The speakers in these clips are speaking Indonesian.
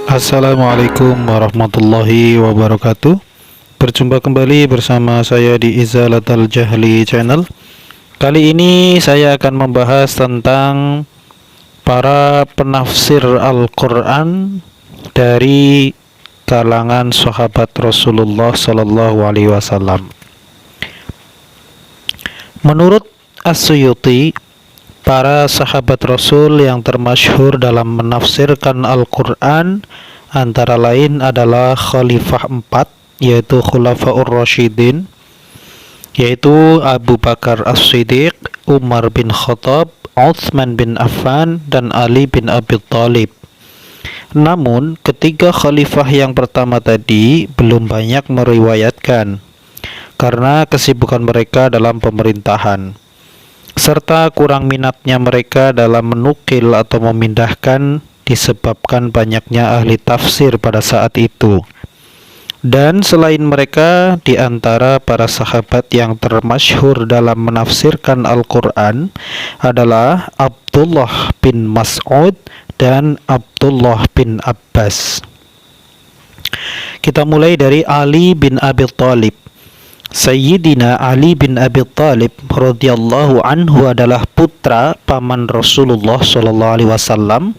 Assalamualaikum warahmatullahi wabarakatuh. Berjumpa kembali bersama saya di Izalatul Jahli Channel. Kali ini saya akan membahas tentang para penafsir Al-Quran dari kalangan sahabat Rasulullah Sallallahu Alaihi Wasallam. Menurut As-Suyuti, para sahabat Rasul yang termasyhur dalam menafsirkan Al-Quran antara lain adalah Khalifah 4, yaitu Khulafaur Rasyidin, yaitu Abu Bakar As-Siddiq, Umar bin Khattab, Utsman bin Affan, dan Ali bin Abi Thalib. Namun, ketiga khalifah yang pertama tadi belum banyak meriwayatkan karena kesibukan mereka dalam pemerintahan, serta kurang minatnya mereka dalam menukil atau memindahkan disebabkan banyaknya ahli tafsir pada saat itu. Dan selain mereka, di antara para sahabat yang termasyhur dalam menafsirkan Al-Quran adalah Abdullah bin Mas'ud dan Abdullah bin Abbas. Kita mulai dari Ali bin Abi Thalib. Sayyidina Ali bin Abi Thalib radhiyallahu anhu adalah putra paman Rasulullah sallallahu alaihi wasallam,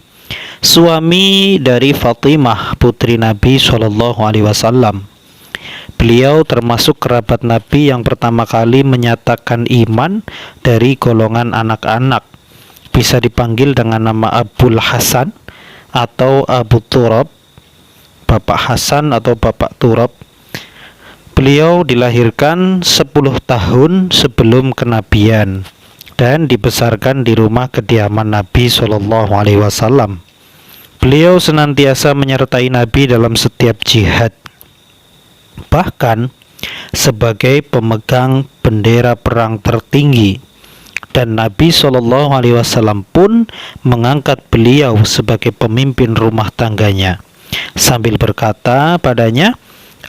suami dari Fatimah putri Nabi sallallahu alaihi wasallam. Beliau termasuk kerabat Nabi yang pertama kali menyatakan iman dari golongan anak-anak. Bisa dipanggil dengan nama Abul Hasan atau Abu Turab, Bapak Hasan atau Bapak Turab. Beliau dilahirkan 10 tahun sebelum kenabian dan dibesarkan di rumah kediaman Nabi Shallallahu Alaihi Wasallam. Beliau senantiasa menyertai Nabi dalam setiap jihad, bahkan sebagai pemegang bendera perang tertinggi, dan Nabi Shallallahu Alaihi Wasallam pun mengangkat beliau sebagai pemimpin rumah tangganya sambil berkata padanya,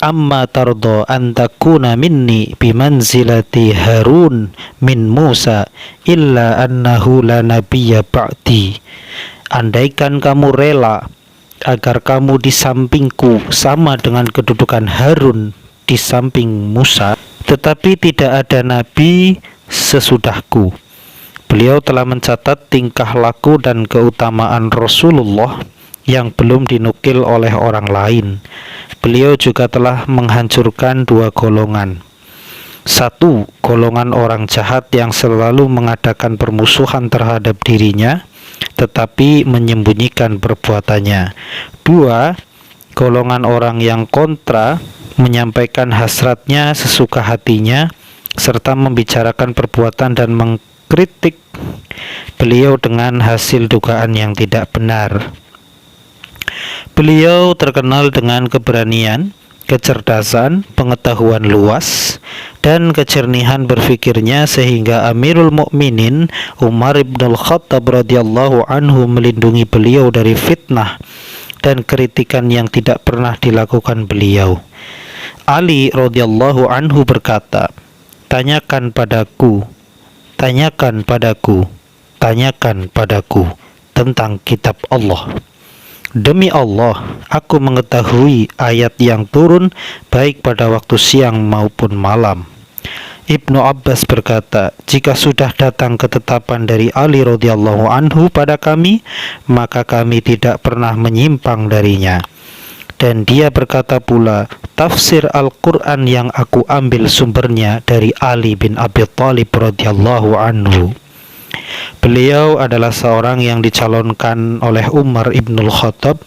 "Amma tardo antakuna minni bimanzilati Harun min Musa illa annahu la nabiyya ba'di." Andaikan kamu rela agar kamu di sampingku sama dengan kedudukan Harun di samping Musa, tetapi tidak ada nabi sesudahku. Beliau telah mencatat tingkah laku dan keutamaan Rasulullah yang belum dinukil oleh orang lain. Beliau juga telah menghancurkan dua golongan. Satu, golongan orang jahat yang selalu mengadakan permusuhan terhadap dirinya, tetapi menyembunyikan perbuatannya. Dua, golongan orang yang kontra, menyampaikan hasratnya sesuka hatinya, serta membicarakan perbuatan dan mengkritik beliau dengan hasil dugaan yang tidak benar. Beliau terkenal dengan keberanian, kecerdasan, pengetahuan luas, dan kejernihan berfikirnya sehingga Amirul Mukminin Umar bin Khattab radhiyallahu anhu melindungi beliau dari fitnah dan kritikan yang tidak pernah dilakukan beliau. Ali radhiyallahu anhu berkata, tanyakan padaku tentang kitab Allah. Demi Allah, aku mengetahui ayat yang turun baik pada waktu siang maupun malam. Ibnu Abbas berkata, jika sudah datang ketetapan dari Ali radhiyallahu anhu pada kami, maka kami tidak pernah menyimpang darinya. Dan dia berkata pula, tafsir Al-Quran yang aku ambil sumbernya dari Ali bin Abi Thalib radhiyallahu anhu. Beliau adalah seorang yang dicalonkan oleh Umar ibnul Khattab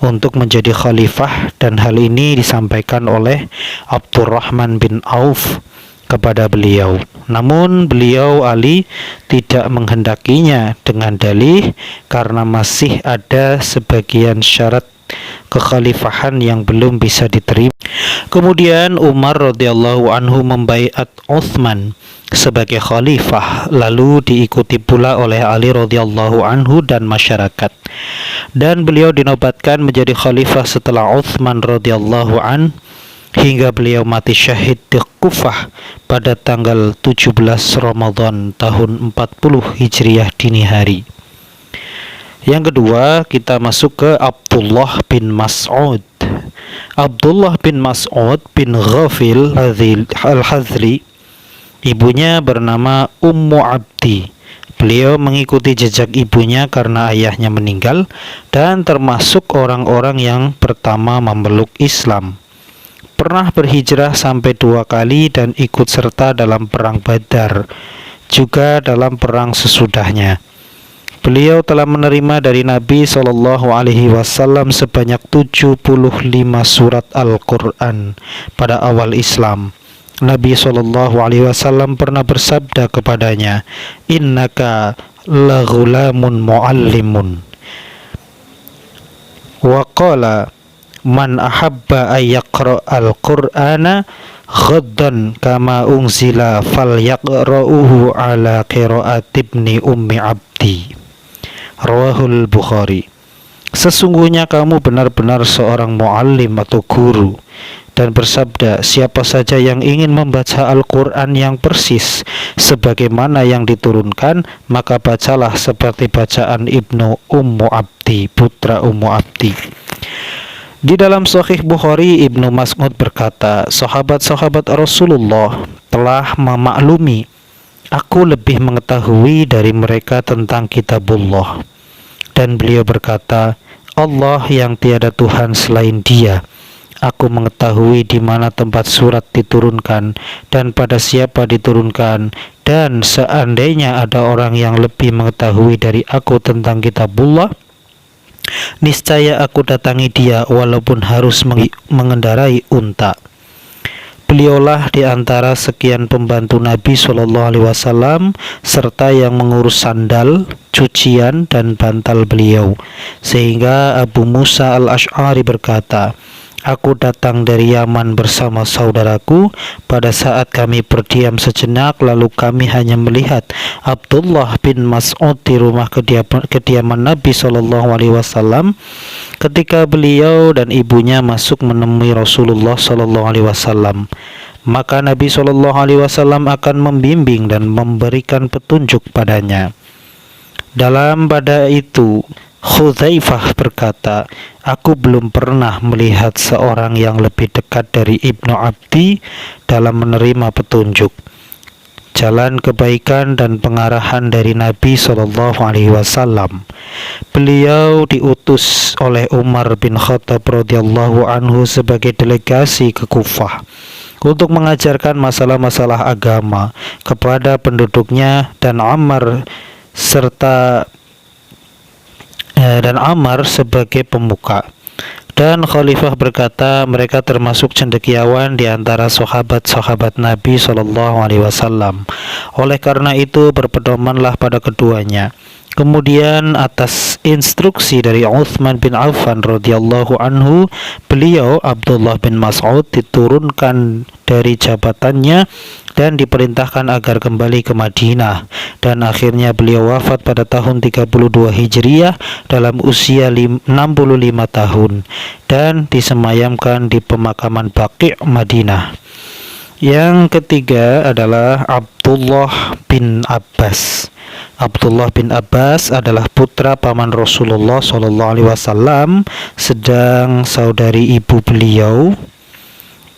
untuk menjadi khalifah, dan hal ini disampaikan oleh Abdurrahman bin Auf kepada beliau. Namun beliau Ali tidak menghendakinya dengan dalih karena masih ada sebagian syarat kekhalifahan yang belum bisa diterima. Kemudian Umar radhiyallahu anhu membaiat Utsman sebagai khalifah, lalu diikuti pula oleh Ali radhiyallahu anhu dan masyarakat. Dan beliau dinobatkan menjadi khalifah setelah Utsman radhiyallahu an hingga beliau mati syahid di Kufah pada tanggal 17 Ramadan tahun 40 Hijriah dini hari. Yang kedua, kita masuk ke Abdullah bin Mas'ud. Abdullah bin Mas'ud bin Ghafil al-Hadzli, ibunya bernama Ummu Abdi. Beliau mengikuti jejak ibunya karena ayahnya meninggal dan termasuk orang-orang yang pertama memeluk Islam. Pernah berhijrah sampai 2 kali dan ikut serta dalam perang Badar, juga dalam perang sesudahnya. Beliau telah menerima dari Nabi Shallallahu Alaihi Wasallam sebanyak 75 surat Al-Quran pada awal Islam. Nabi Shallallahu Alaihi Wasallam pernah bersabda kepadanya, "Innaka laghulamun muallimun." Wa qala, "Man ahabba ayyaqra al-Qur'ana ghaddan kama unzila falyaqra'uhu ala qira'ati ibni ummi abdi." Rawahul Bukhari. Sesungguhnya kamu benar-benar seorang muallim atau guru, dan bersabda, siapa saja yang ingin membaca Al-Quran yang persis sebagaimana yang diturunkan, maka bacalah seperti bacaan Ibnu Ummu Abdi, putra Ummu Abdi. Di dalam Sahih Bukhari, Ibnu Mas'ud berkata, sahabat-sahabat Rasulullah telah memaklumi, aku lebih mengetahui dari mereka tentang kitabullah. Dan beliau berkata, Allah yang tiada Tuhan selain Dia. Aku mengetahui di mana tempat surat diturunkan dan pada siapa diturunkan. Dan seandainya ada orang yang lebih mengetahui dari aku tentang kitabullah, niscaya aku datangi dia walaupun harus mengendarai unta. Beliaulah di antara sekian pembantu Nabi Shallallahu Alaihi Wasallam serta yang mengurus sandal, cucian dan bantal beliau. Sehingga Abu Musa al-Ash'ari berkata, aku datang dari Yaman bersama saudaraku. Pada saat kami berdiam sejenak, lalu kami hanya melihat Abdullah bin Mas'ud di rumah kediaman Nabi Shallallahu Alaihi Wasallam. Ketika beliau dan ibunya masuk menemui Rasulullah Shallallahu Alaihi Wasallam, maka Nabi Shallallahu Alaihi Wasallam akan membimbing dan memberikan petunjuk padanya. Dalam pada itu, Hudzaifah berkata, aku belum pernah melihat seorang yang lebih dekat dari Ibnu Abdi dalam menerima petunjuk, jalan kebaikan dan pengarahan dari Nabi Shallallahu Alaihi Wasallam. Beliau diutus oleh Umar bin Khattab radhiyallahu anhu sebagai delegasi ke Kufah untuk mengajarkan masalah-masalah agama kepada penduduknya, dan Ammar sebagai pemuka. Dan Khalifah berkata, mereka termasuk cendekiawan di antara sahabat-sahabat Nabi Shallallahu Alaihi Wasallam. Oleh karena itu berpedomanlah pada keduanya. Kemudian atas instruksi dari Utsman bin Affan radhiyallahu anhu, beliau Abdullah bin Mas'ud diturunkan dari jabatannya dan diperintahkan agar kembali ke Madinah, dan akhirnya beliau wafat pada tahun 32 Hijriah dalam usia 65 tahun dan disemayamkan di pemakaman Baqi' Madinah. Yang ketiga adalah Abdullah bin Abbas. Abdullah bin Abbas adalah putra paman Rasulullah SAW, sedang saudari ibu beliau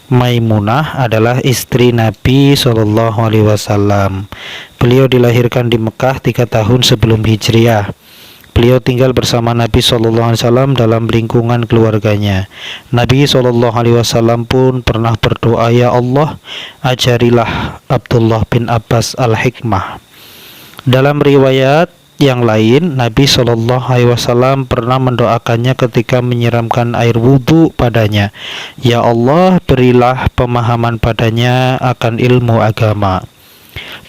Maimunah adalah istri Nabi SAW. Beliau dilahirkan di Mekah 3 tahun sebelum Hijriah. Beliau tinggal bersama Nabi SAW dalam lingkungan keluarganya. Nabi SAW pun pernah berdoa, ya Allah, ajarilah Abdullah bin Abbas al-hikmah. Dalam riwayat yang lain, Nabi SAW pernah mendoakannya ketika menyiramkan air wudhu padanya, ya Allah, berilah pemahaman padanya akan ilmu agama.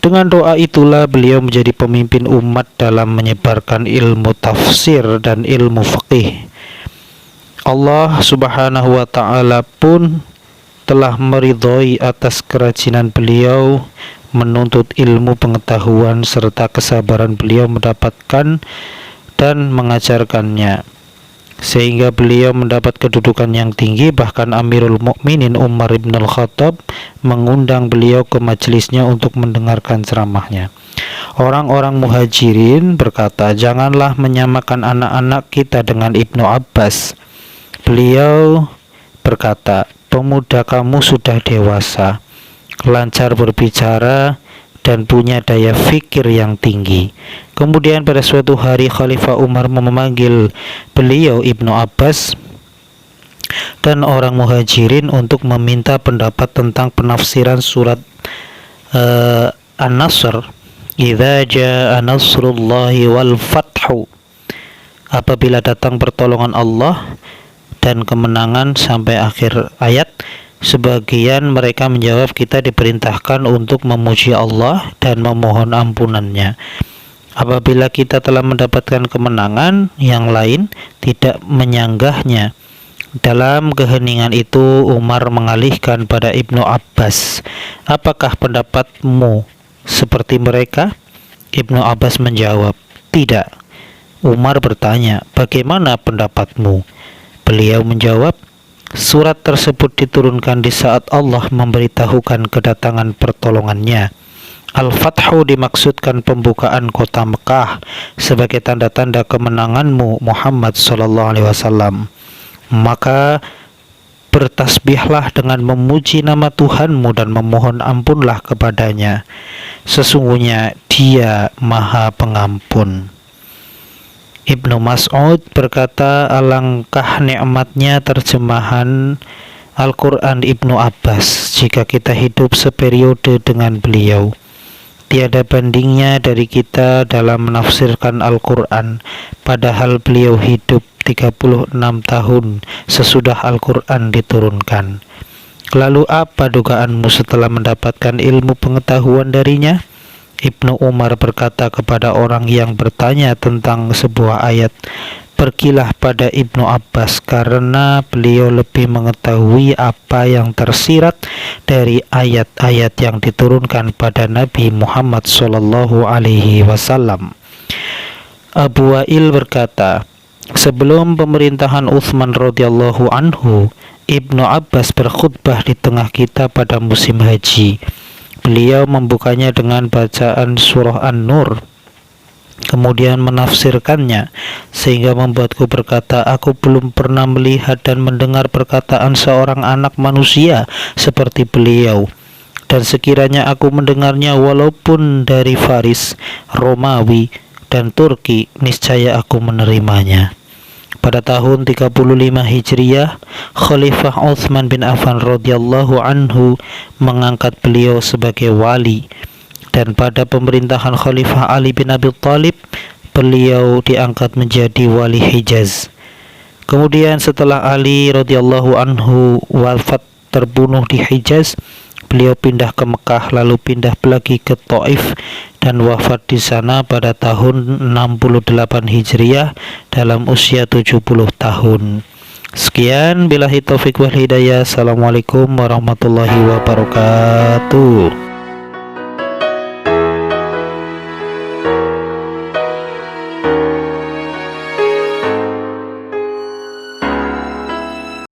Dengan doa itulah beliau menjadi pemimpin umat dalam menyebarkan ilmu tafsir dan ilmu fiqih. Allah Subhanahu wa ta'ala pun telah meridhoi atas kerajinan beliau menuntut ilmu pengetahuan serta kesabaran beliau mendapatkan dan mengajarkannya, sehingga beliau mendapat kedudukan yang tinggi. Bahkan Amirul Mukminin Umar bin Al-Khattab mengundang beliau ke majelisnya untuk mendengarkan ceramahnya. Orang-orang Muhajirin berkata, "Janganlah menyamakan anak-anak kita dengan Ibnu Abbas." Beliau berkata, "Pemuda kamu sudah dewasa, lancar berbicara, dan punya daya fikir yang tinggi." Kemudian pada suatu hari Khalifah Umar memanggil beliau Ibnu Abbas dan orang Muhajirin untuk meminta pendapat tentang penafsiran surat An-Nasr, "Idza jaa nasrullahi wal fathu." Apabila datang pertolongan Allah dan kemenangan sampai akhir ayat. Sebagian mereka menjawab, "Kita diperintahkan untuk memuji Allah dan memohon ampunannya. Apabila kita telah mendapatkan kemenangan, yang lain tidak menyanggahnya." Dalam keheningan itu Umar mengalihkan pada Ibnu Abbas, "Apakah pendapatmu seperti mereka?" Ibnu Abbas menjawab, "Tidak." Umar bertanya, "Bagaimana pendapatmu?" Beliau menjawab, "Surat tersebut diturunkan di saat Allah memberitahukan kedatangan pertolongannya. Al-Fathu dimaksudkan pembukaan kota Mekah sebagai tanda-tanda kemenanganmu Muhammad SAW. Maka bertasbihlah dengan memuji nama Tuhanmu dan memohon ampunlah kepadanya. Sesungguhnya Dia Maha Pengampun." Ibnu Mas'ud berkata, "Alangkah nikmatnya terjemahan Al-Quran Ibnu Abbas jika kita hidup seperiode dengan beliau. Tiada bandingnya dari kita dalam menafsirkan Al-Quran, padahal beliau hidup 36 tahun sesudah Al-Quran diturunkan. Lalu apa dugaanmu setelah mendapatkan ilmu pengetahuan darinya?" Ibnu Umar berkata kepada orang yang bertanya tentang sebuah ayat, "Pergilah pada Ibnu Abbas karena beliau lebih mengetahui apa yang tersirat dari ayat-ayat yang diturunkan pada Nabi Muhammad SAW." Abu Wa'il berkata, "Sebelum pemerintahan Utsman radhiyallahu anhu, Ibnu Abbas berkhutbah di tengah kita pada musim haji. Beliau membukanya dengan bacaan surah An-Nur, kemudian menafsirkannya, sehingga membuatku berkata, aku belum pernah melihat dan mendengar perkataan seorang anak manusia seperti beliau. Dan sekiranya aku mendengarnya walaupun dari Faris, Romawi, dan Turki, niscaya aku menerimanya." Pada tahun 35 Hijriah, Khalifah Utsman bin Affan radhiyallahu anhu mengangkat beliau sebagai wali, dan pada pemerintahan Khalifah Ali bin Abi Thalib, beliau diangkat menjadi wali Hijaz. Kemudian setelah Ali radhiyallahu anhu wafat terbunuh di Hijaz, beliau pindah ke Mekah, lalu pindah lagi ke Taif dan wafat di sana pada tahun 68 Hijriah dalam usia 70 tahun. Sekian, billahi taufik wal hidayah. Assalamualaikum warahmatullahi wabarakatuh.